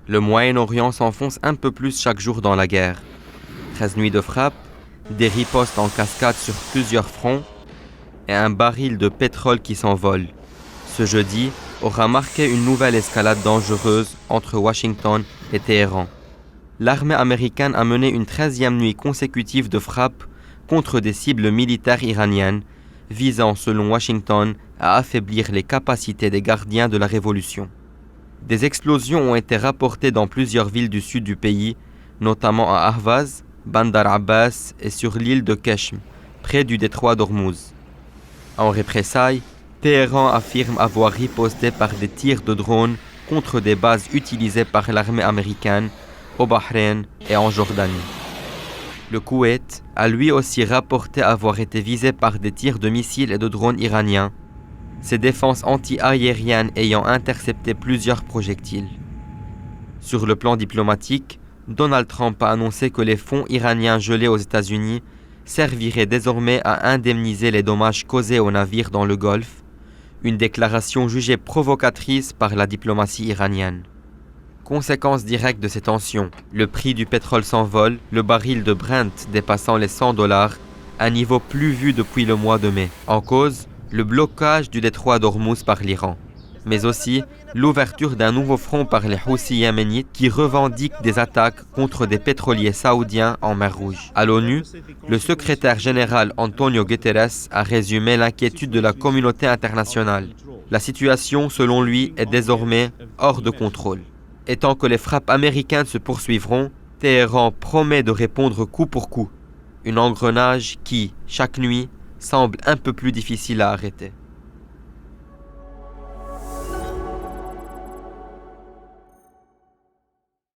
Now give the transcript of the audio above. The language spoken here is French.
Le Moyen-Orient s'enfonce un peu plus chaque jour dans la guerre. 13 nuits de frappe, des ripostes en cascade sur plusieurs fronts et un baril de pétrole qui s'envole. Ce jeudi aura marqué une nouvelle escalade dangereuse entre Washington et Téhéran. L'armée américaine a mené une 13e nuit consécutive de frappes contre des cibles militaires iraniennes, visant, selon Washington, à affaiblir les capacités des gardiens de la révolution. Des explosions ont été rapportées dans plusieurs villes du sud du pays, notamment à Ahvaz, Bandar Abbas et sur l'île de Keshm, près du détroit d'Ormuz. En représailles, Téhéran affirme avoir riposté par des tirs de drones contre des bases utilisées par l'armée américaine au Bahreïn et en Jordanie. Le Koweït a lui aussi rapporté avoir été visé par des tirs de missiles et de drones iraniens, ses défenses anti-aériennes ayant intercepté plusieurs projectiles. Sur le plan diplomatique, Donald Trump a annoncé que les fonds iraniens gelés aux États-Unis serviraient désormais à indemniser les dommages causés aux navires dans le Golfe, une déclaration jugée provocatrice par la diplomatie iranienne. Conséquence directe de ces tensions, le prix du pétrole s'envole, le baril de Brent dépassant les $100, un niveau plus vu depuis le mois de mai. En cause, le blocage du détroit d'Ormuz par l'Iran, mais aussi l'ouverture d'un nouveau front par les Houthis yéménites qui revendiquent des attaques contre des pétroliers saoudiens en mer Rouge. À l'ONU, le secrétaire général Antonio Guterres a résumé l'inquiétude de la communauté internationale. La situation, selon lui, est désormais hors de contrôle. Et tant que les frappes américaines se poursuivront, Téhéran promet de répondre coup pour coup. Un engrenage qui, chaque nuit, semble un peu plus difficile à arrêter.